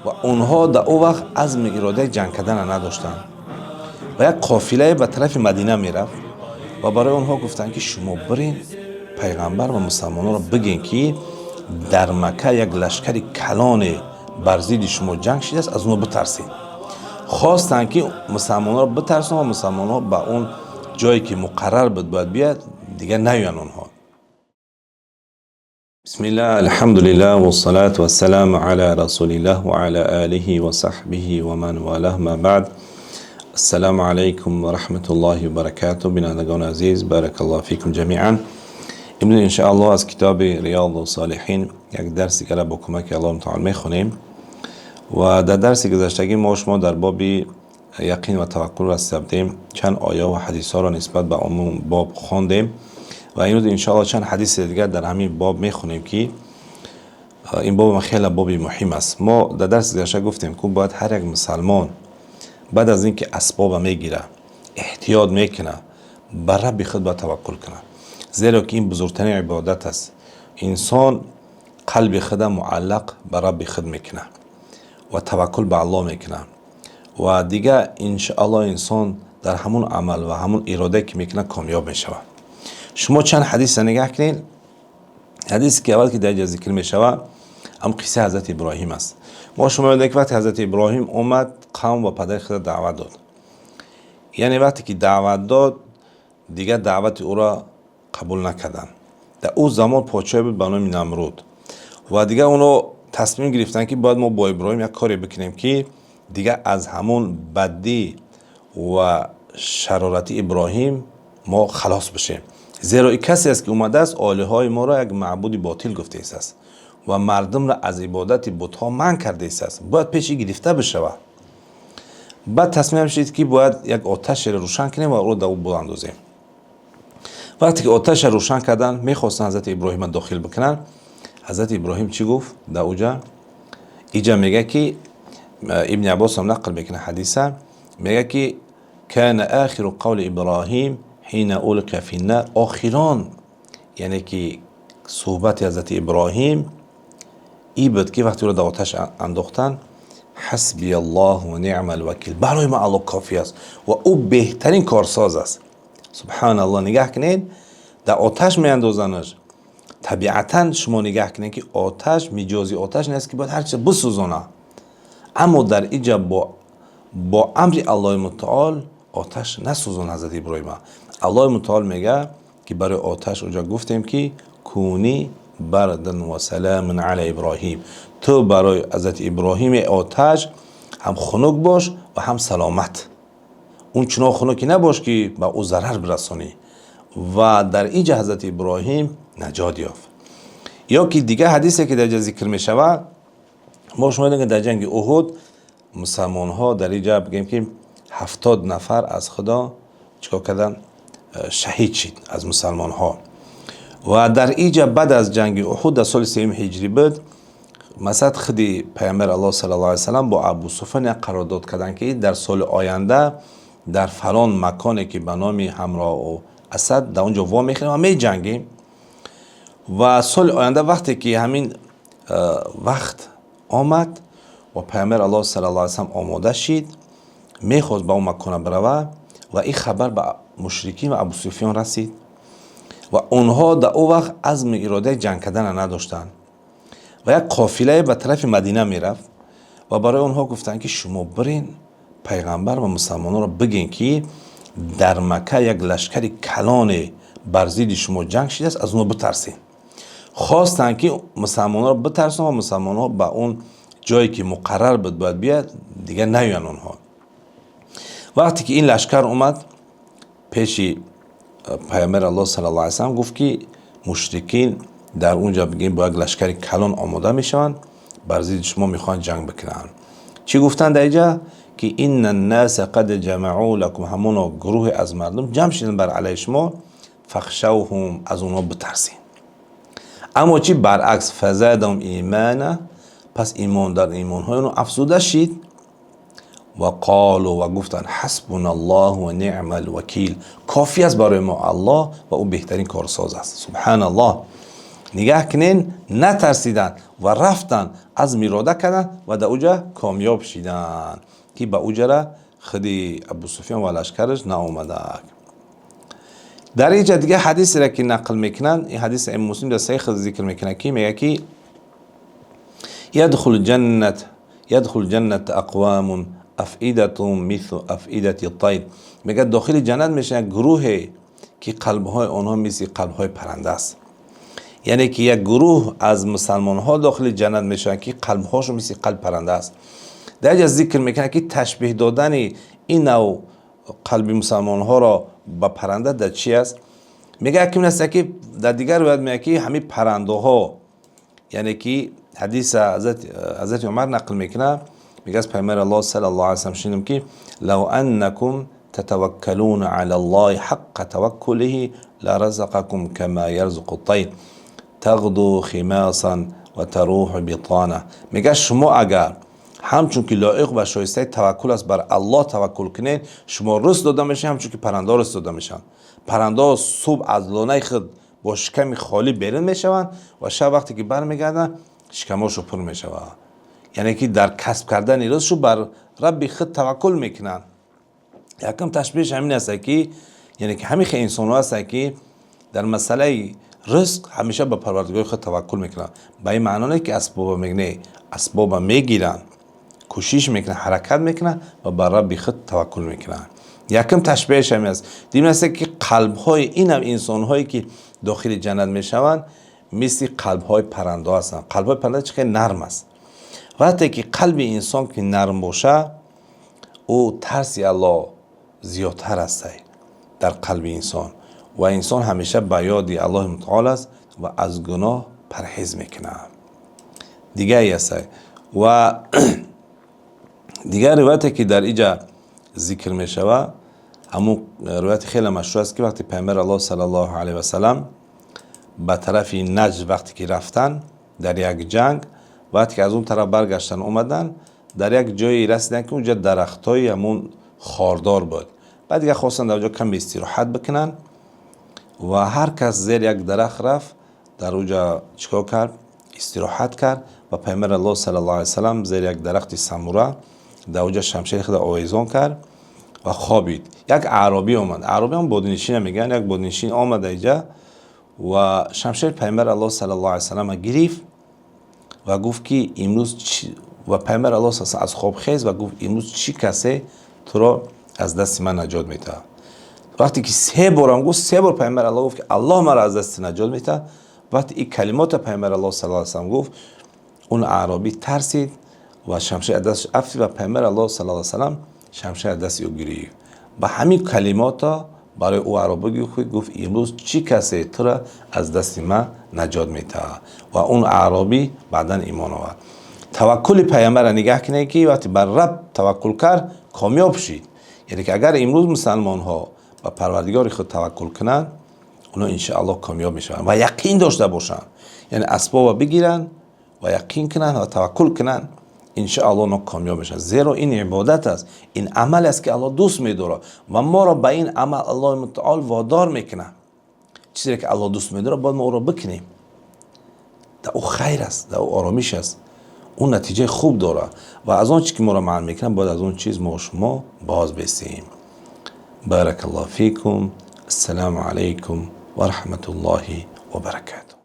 و اونها در او وقت عزم اراده جنگ کردن نداشتند و یک قافله به طرف مدینه میرفت و برای اونها گفتند که شما برین پیغمبر و مسلمانان را بگین که در مکه یک لشکر کلان بر ضد شما جنگ شده است، از اونها بترسید. خواستند که مسلمانان را بترسون و مسلمانان به اون جایی که مقرر بود باید بیاد دیگه نیان اونها. بسم الله الحمد لله والصلاة والسلام على رسول الله وعلى آله وصحبه ومن والاه ما بعد. السلام علیکم و رحمت الله و برکاته. بینندگان عزیز، بارک الله فیکم جمیعا. امروز ان شاء الله از کتاب ریاض الصالحین یک درسی که با کمک الله تعالی میخونیم و در درس گذشتگی ما شما در باب یقین و توکل رسیدیم. چند آیه و حدیث ها را نسبت به عموم باب خواندیم و امروز ان شاء الله چند حدیث دیگر در همین باب میخونیم که این باب خیلی باب مهم است. ما در درس گذشته گفتیم که باید هر یک مسلمان بعد از اینکه اسباب میگیره، احتیاط میکنه، بر رب خود باید توکل کنه، زیرا که این بزرگترین عبادت است. انسان قلب خود معلق بر رب خود میکنه و توکل به الله میکنه و دیگه ان شاء الله انسان در همون عمل و همون اراده که میکنه کامیاب میشه. شما چند حدیث نگاه کنید. حدیث که اول که در اینجا ذکر میشه هم قصه حضرت ابراهیم است. ما شما می‌بینید که وقتی حضرت ابراهیم اومد قوم و پدر خود دعوت داد، یعنی وقتی که دعوت داد دیگه دعوت او را قبول نکردن. در او زمان پادشاه بود به نام نمرود و دیگه اونو تصمیم گرفتن که باید ما با ابراهیم یک کاری بکنیم که دیگه از همون بدی و شرارت ابراهیم ما خلاص بشیم، زیرا این کسی است که اومده است آلهه‌های ما را یک معبود باطل گفته است و مردم را از عبادت بت‌ها منع کرده است، باید پیشی گرفته بشه. بعد تصمیم شد که باید یک آتش را روشن کنیم و او را در او براندازیم. وقتی که آتش را روشن کردن میخواستن حضرت ابراهیم داخل بکنن، حضرت ابراهیم چی گفت؟ در اوجا اینجا میگه که ابن عباس هم نقل میکنه حدیثه، میگه که کان آخر قول ابراهیم حين القی فی النار، آخران یعنی که صحبت حضرت ابراهیم ای بود که وقتی رو در آتش انداختن حسبی الله و نعم الوکیل، برای ما الله کافی است و او بهترین کارساز است. سبحان الله. نگاه کنید در آتش می اندازنش. طبیعتا شما نگاه کنید که آتش مجازی آتش نیست که باید هر چیز بسوزانه، اما در اینجا با امر الله متعال آتش نسوزان حضرت ابراهیم. الله متعال میگه که برای آتش اونجا گفتیم که کونی بردن و سلام علی ابراهیم، تو برای حضرت ابراهیم آتش هم خنک باش و هم سلامت. اون چنان خنکی نباش که به او ضرر برسانی. و در اینجا حضرت ابراهیم نجات یافت. یا که دیگه حدیثی که در اینجا ذکر می شود، ما شما دیدیم در جنگ احد مسلمان ها در اینجا بگیم که 70 نفر از خدا چیکار کردن؟ شهید شد از مسلمان ها. و در اینجا بعد از جنگ احد در سال 3 هجری بود، مثلا خودی پیامبر الله صلی الله علیه و سلم با ابو سفیان قرارداد کردن که در سال آینده در فلان مکانی که به نام همراه و اسد در اونجا وا میخوریم و می جنگیم. و سال آینده وقتی که همین وقت آمد و پیامبر الله صلی الله علیه و سلم آماده شد میخواست به اون مکان بروه و این خبر به مشرکین و ابو سفیان رسید و اونها در او وقت عزم اراده جنگ کردن نداشتند و یک قافله به طرف مدینه میرفت و برای اونها گفتند که شما برین پیغمبر و مسلمانان را بگین که در مکه یک لشکر کلان بر ضد شما جنگ شده است، از اونها بترسین. خواستند که مسلمانان را بترسون و مسلمانان به اون جایی که مقرر بود باید بیاد دیگه نیان اونها. وقتی که این لشکر اومد پیش پیامبر الله صلی الله علیه و سلم گفت که مشرکین در اونجا بگیم با یک لشکر کلان آماده میشوند، بر ضد شما میخوان جنگ بکنن. چی گفتن در اینجا؟ که این الناس قد جمعوا لكم، همون گروه از مردم جمع شدن بر علیه شما، فخشوهم، از اونها بترسین. اما چی برعکس؟ فزادهم ایمانا، پس ایمان در ایمان های اونو افزوده شد و قالوا، و گفتن حسبنا الله و نعم الوکیل، کافی است برای ما الله و او بهترین کارساز است. سبحان الله. نگاه کنین نترسیدن و رفتن از میراده کردن و در اوجا کامیاب شدن که به اوجا را خودی ابو سفیان و لشکرش ناومده. در اینجا دیگه حدیث را که نقل میکنن، این حدیث ام مسلم در صحیح ذکر میکنه که میگه که يدخل الجنة اقوام افئدتهم مثل افئدة الطير. میگه داخل جنت میشه گروه که قلبهای آنها مثل قلبهای پرنده است. یعنی که یک گروه از مسلمان ها داخل جنت میشن که قلبهاشون مثل قلب پرنده است. در اینجا ذکر میکنه که تشبیه دادن این نوع قلب مسلمان ها را با پرنده در چی است؟ میگه حکیم است که در دیگر روایت میگه که همین پرنده ها، یعنی که حدیث حضرت عمر نقل میکنه، میگه از پیامبر الله صلی الله علیه و سلم شنیدم که لو انکم تتوکلون علی الله حق توکله لرزقکم کما یرزق الطیر تغدو خماصا و تروح بطانه. میگه شما اگر همچون که لایق و شایسته توکل است بر الله توکل کنین، شما رزق داده میشه همچون که پرنده رزق داده میشن. پرنده صبح از لانه خود با شکم خالی بیرون میشوند و شب وقتی که برمیگردن شکماشو پر میشوند. یعنی که در کسب کردن رزقشو بر رب خود توکل میکنن. یکم تشبیهش همین است که یعنی که همین انسان ها هست که در مسئله رزق همیشه به پروردگار خود توکل میکنن. به این معنی نه که اسباب میگنه، اسباب میگیرن، کوشش میکنن، حرکت میکنن و بر رب خود توکل میکنن. یکم تشبیهش همین است. دیدیم است که قلب های این هم انسان هایی که داخل جنت میشوند مثل قلب های پرنده هستند. قلب های پرنده چقدر نرم است. وقتی که قلب انسان که نرم باشه، او ترس الله زیادتر است در قلب انسان و انسان همیشه به یاد الله متعال است و از گناه پرهیز میکنه. دیگه ای است و دیگر روایتی که در اینجا ذکر می شود همون روایت خیلی مشهور است که وقتی پیامبر الله صلی الله علیه و سلم به طرف نجد وقتی که رفتن در یک جنگ، وقتی که از اون طرف برگشتن اومدن در یک جایی رسیدن که اونجا درختای همون خاردار بود. بعد دیگه خواستن در اونجا کم استراحت بکنن و هر کس زیر یک درخت رفت در اونجا چیکار کرد؟ استراحت کرد و پیامبر الله صلی الله علیه و سلم زیر یک درخت سموره در اونجا شمشیر خود آویزان کرد و خوابید. یک اعرابی آمد، اعرابی هم بادنشین میگن، یک بادنشین آمد اینجا و شمشیر پیامبر الله صلی الله علیه و سلم گرفت و گفت که امروز و پیامبر الله صلی الله علیه و از خواب خیز و گفت امروز چی کسی تو را از دست من نجات میده. وقتی که 3 بار هم گفت، 3 بار پیامبر الله گفت که الله مرا از دست نجات میده. وقتی این کلمات پیامبر الله صلی الله علیه و سلم گفت، اون اعرابی ترسید و شمشیر دستش افتی و پیامبر الله صلی الله علیه و سلم شمشیر دستی او گرفت. با همین کلمات برای او اعرابی گفت امروز چی کسی تو را از دست من نجات میده و اون اعرابی بعداً ایمان آورد. توکل پیامبر را نگاه کنید که وقتی بر رب توکل کرد کامیاب شید. یعنی که اگر امروز مسلمان ها به پروردگار خود توکل کنند اونا ان شاء الله کامیاب میشن و یقین داشته باشن، یعنی اسباب بگیرن و یقین کنن و توکل کنن، ان شاء الله اونا کامیاب میشن. زیرا این عبادت است، این عمل است که الله دوست می‌داره و ما را به این عمل الله متعال وادار میکنه. چیزی که الله دوست می‌داره باید ما او را بکنیم. در او خیر است، در او آرامش است، اون نتیجه خوب داره و از اون چیزی که ما را منع میکنه باید از اون چیز ما شما باز بستیم. بارک الله فیکم. السلام علیکم و رحمت الله و برکاته.